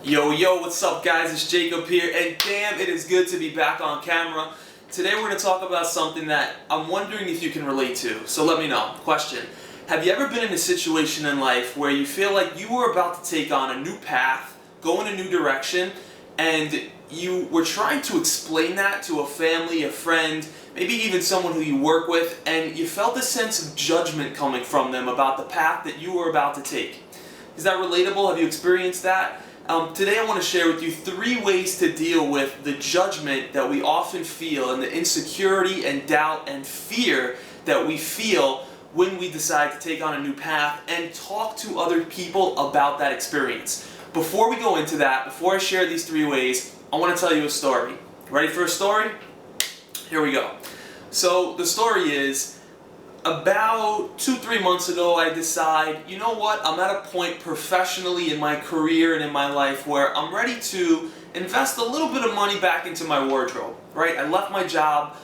Yo, what's up guys? It's Jacob here, and damn, it is good to be back on camera. Today we're going to talk about something that I'm wondering if you can relate to, so let me know. Question: have you ever been in a situation in life where you feel like you were about to take on a new path, go in a new direction, and you were trying to explain that to a family, a friend, maybe even someone who you work with, and you felt a sense of judgment coming from them about the path that you were about to take? Is that relatable? Have you experienced that? Today I want to share with you 3 ways to deal with the judgment that we often feel and the insecurity and doubt and fear that we feel when we decide to take on a new path and talk to other people about that experience. Before we go into that, before I share these 3 ways, I want to tell you a story. Ready for a story? Here we go. So the story is, about 2-3 months ago, I decide, you know what, I'm at a point professionally in my career and in my life where I'm ready to invest a little bit of money back into my wardrobe, right? I left my job,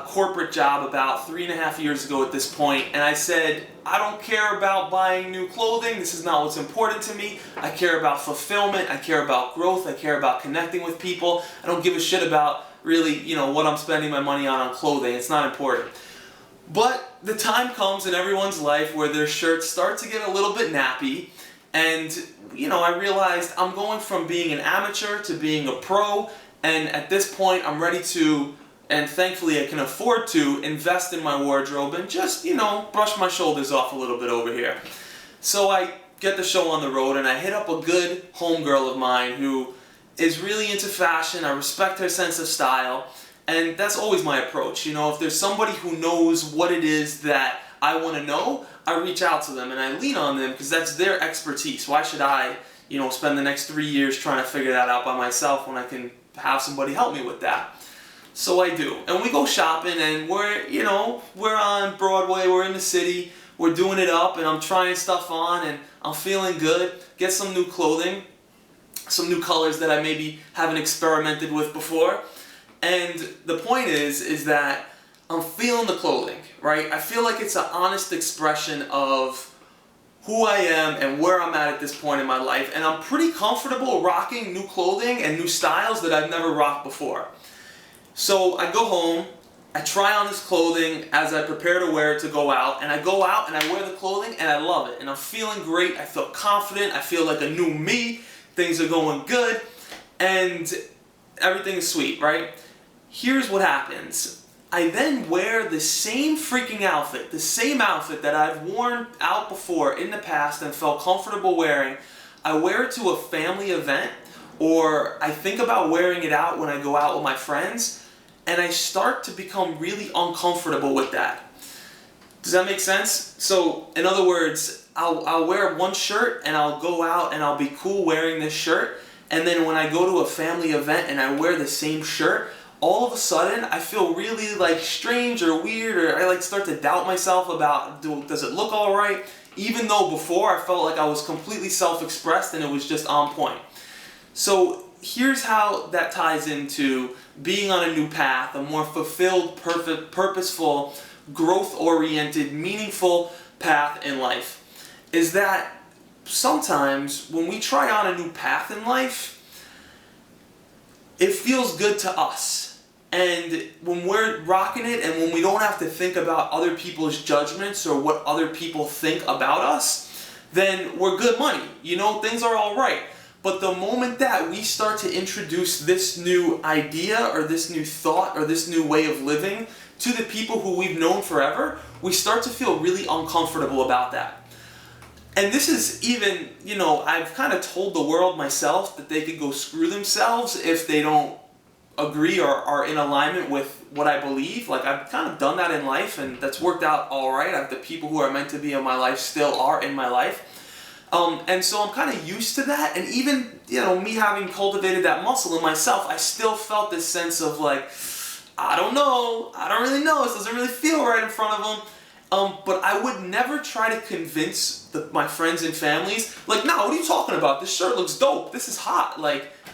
corporate job, about 3.5 years ago at this point, and I said, I don't care about buying new clothing, this is not what's important to me. I care about fulfillment, I care about growth, I care about connecting with people. I don't give a shit about really, what I'm spending my money on clothing, it's not important. But the time comes in everyone's life where their shirts start to get a little bit nappy, and I realized I'm going from being an amateur to being a pro, and at this point I'm ready to, and thankfully I can afford to, invest in my wardrobe and just, brush my shoulders off a little bit over here. So I get the show on the road and I hit up a good homegirl of mine who is really into fashion. I respect her sense of style. And that's always my approach. If there's somebody who knows what it is that I want to know, I reach out to them and I lean on them because that's their expertise. Why should I, spend the next 3 years trying to figure that out by myself when I can have somebody help me with that? So I do. And we go shopping and we're on Broadway, we're in the city, we're doing it up and I'm trying stuff on and I'm feeling good. Get some new clothing, some new colors that I maybe haven't experimented with before. And the point is that I'm feeling the clothing, right? I feel like it's an honest expression of who I am and where I'm at this point in my life. And I'm pretty comfortable rocking new clothing and new styles that I've never rocked before. So I go home, I try on this clothing as I prepare to wear it to go out. And I go out and I wear the clothing and I love it. And I'm feeling great, I feel confident, I feel like a new me. Things are going good. And everything is sweet, right? Here's what happens. I then wear the same freaking outfit, the same outfit that I've worn out before in the past and felt comfortable wearing. I wear it to a family event, or I think about wearing it out when I go out with my friends, and I start to become really uncomfortable with that. Does that make sense? So, in other words, I'll wear one shirt and I'll go out and I'll be cool wearing this shirt, and then when I go to a family event and I wear the same shirt, all of a sudden I feel really strange or weird, or I start to doubt myself about, does it look alright? Even though before I felt like I was completely self-expressed and it was just on point. So here's how that ties into being on a new path, a more fulfilled, purposeful, growth-oriented, meaningful path in life. Is that sometimes when we try on a new path in life, it feels good to us. And when we're rocking it and when we don't have to think about other people's judgments or what other people think about us, then we're good money. Things are all right. But the moment that we start to introduce this new idea or this new thought or this new way of living to the people who we've known forever, we start to feel really uncomfortable about that. And this is even, I've kind of told the world myself that they could go screw themselves if they don't agree or are in alignment with what I believe. I've kind of done that in life and that's worked out alright. The people who are meant to be in my life still are in my life. And so I'm kind of used to that, and even, me having cultivated that muscle in myself, I still felt this sense of I don't know, I don't really know, this doesn't really feel right in front of them. But I would never try to convince my friends and families, no, what are you talking about? This shirt looks dope, this is hot,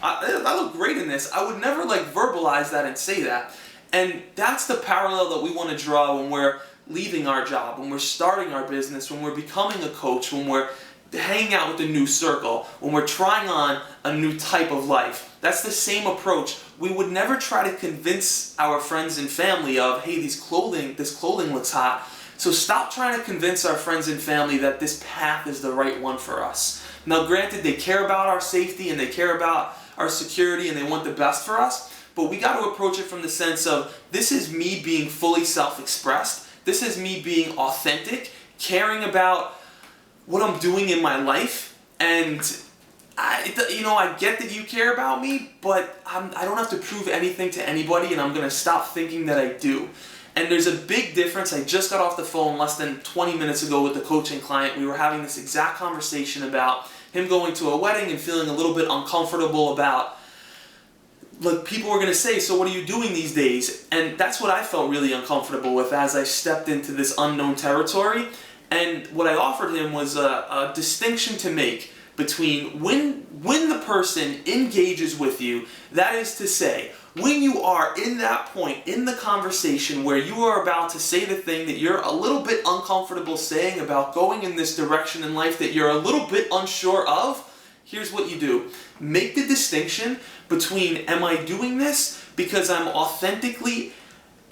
I look great in this. I would never verbalize that and say that. And that's the parallel that we want to draw when we're leaving our job, when we're starting our business, when we're becoming a coach, when we're hanging out with a new circle, when we're trying on a new type of life, that's the same approach. We would never try to convince our friends and family of, hey, this clothing looks hot. So stop trying to convince our friends and family that this path is the right one for us. Now granted, they care about our safety and they care about our security and they want the best for us, but we got to approach it from the sense of, this is me being fully self-expressed. This is me being authentic, caring about what I'm doing in my life, and I get that you care about me, but I don't have to prove anything to anybody, and I'm going to stop thinking that I do. And there's a big difference. I just got off the phone less than 20 minutes ago with the coaching client. We were having this exact conversation about him going to a wedding and feeling a little bit uncomfortable about, like, people were going to say, so what are you doing these days? And that's what I felt really uncomfortable with as I stepped into this unknown territory. And what I offered him was a distinction to make between when the person engages with you, that is to say, when you are in that point in the conversation where you are about to say the thing that you're a little bit uncomfortable saying about going in this direction in life that you're a little bit unsure of, here's what you do. Make the distinction between, am I doing this because I'm authentically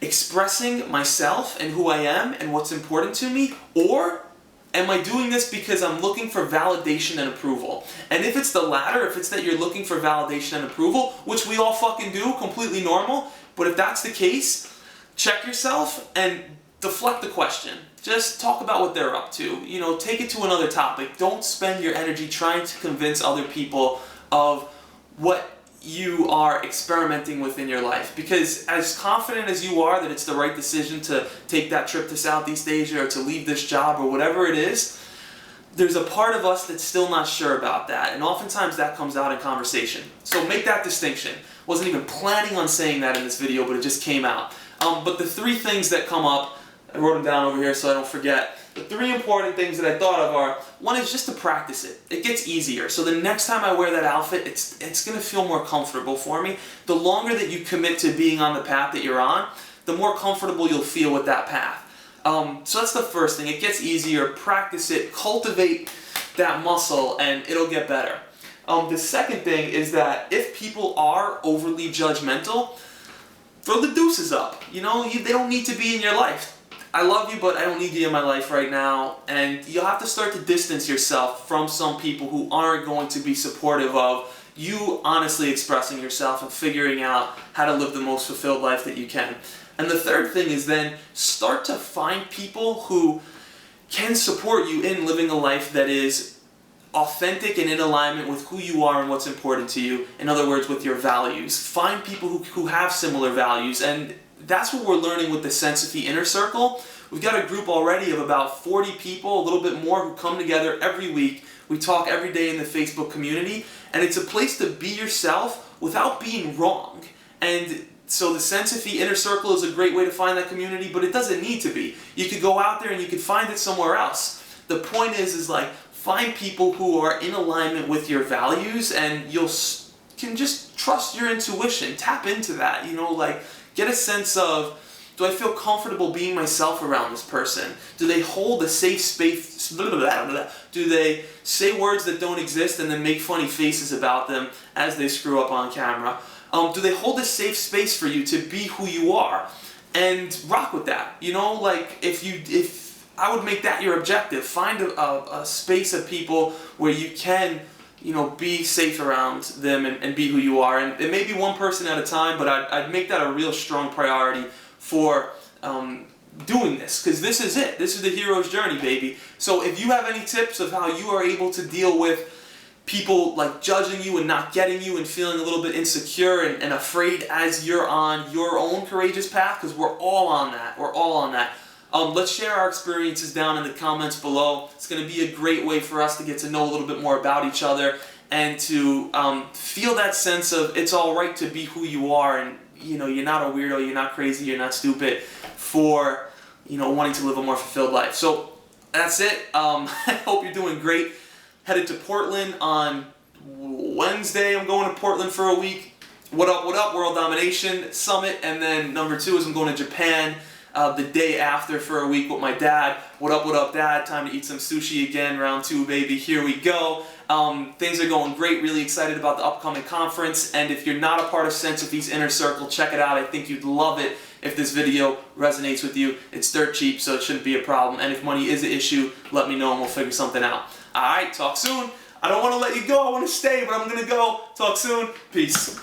expressing myself and who I am and what's important to me, or am I doing this because I'm looking for validation and approval? And if it's the latter, if it's that you're looking for validation and approval, which we all fucking do, completely normal, but if that's the case, check yourself and deflect the question. Just talk about what they're up to. Take it to another topic. Don't spend your energy trying to convince other people of what you are experimenting with in your life. Because as confident as you are that it's the right decision to take that trip to Southeast Asia or to leave this job or whatever it is, there's a part of us that's still not sure about that. And oftentimes that comes out in conversation. So make that distinction. Wasn't even planning on saying that in this video, but it just came out. But the three things that come up, I wrote them down over here so I don't forget. The three important things that I thought of are, one is just to practice it. It gets easier. So the next time I wear that outfit, it's going to feel more comfortable for me. The longer that you commit to being on the path that you're on, the more comfortable you'll feel with that path. So that's the first thing. It gets easier. Practice it. Cultivate that muscle and it'll get better. The second thing is that if people are overly judgmental, throw the deuces up. They don't need to be in your life. I love you, but I don't need you in my life right now. And you'll have to start to distance yourself from some people who aren't going to be supportive of you honestly expressing yourself and figuring out how to live the most fulfilled life that you can. And the third thing is then start to find people who can support you in living a life that is authentic and in alignment with who you are and what's important to you. In other words, with your values. Find people who have similar values, and that's what we're learning with the Sensophy Inner Circle. We've got a group already of about 40 people, a little bit more, who come together every week. We talk every day in the Facebook community, and it's a place to be yourself without being wrong. And so the Sensophy Inner Circle is a great way to find that community, but it doesn't need to be. You could go out there and you could find it somewhere else. The point is like, find people who are in alignment with your values, and you can just trust your intuition. Tap into that, get a sense of, do I feel comfortable being myself around this person? Do they hold a safe space? Do they say words that don't exist and then make funny faces about them as they screw up on camera? Do they hold a safe space for you to be who you are? And rock with that. If I would make that your objective. Find a space of people where you can be safe around them and be who you are. And it may be one person at a time, but I'd make that a real strong priority for doing this, because this is it. This is the hero's journey, baby. So if you have any tips of how you are able to deal with people like judging you and not getting you and feeling a little bit insecure and afraid as you're on your own courageous path, because we're all on that. We're all on that. Let's share our experiences down in the comments below. It's going to be a great way for us to get to know a little bit more about each other and to feel that sense of it's all right to be who you are, and you're not a weirdo, you're not crazy, you're not stupid for wanting to live a more fulfilled life. So that's it. I hope you're doing great. Headed to Portland on Wednesday. I'm going to Portland for a week. What up, World Domination Summit. And then number 2 is I'm going to Japan the day after for a week with my dad. What up, dad? Time to eat some sushi again. Round 2, baby. Here we go. Things are going great. Really excited about the upcoming conference. And if you're not a part of Centerfeast Inner Circle, check it out. I think you'd love it if this video resonates with you. It's dirt cheap, so it shouldn't be a problem. And if money is an issue, let me know and we'll figure something out. Alright, talk soon. I don't want to let you go. I want to stay, but I'm going to go. Talk soon. Peace.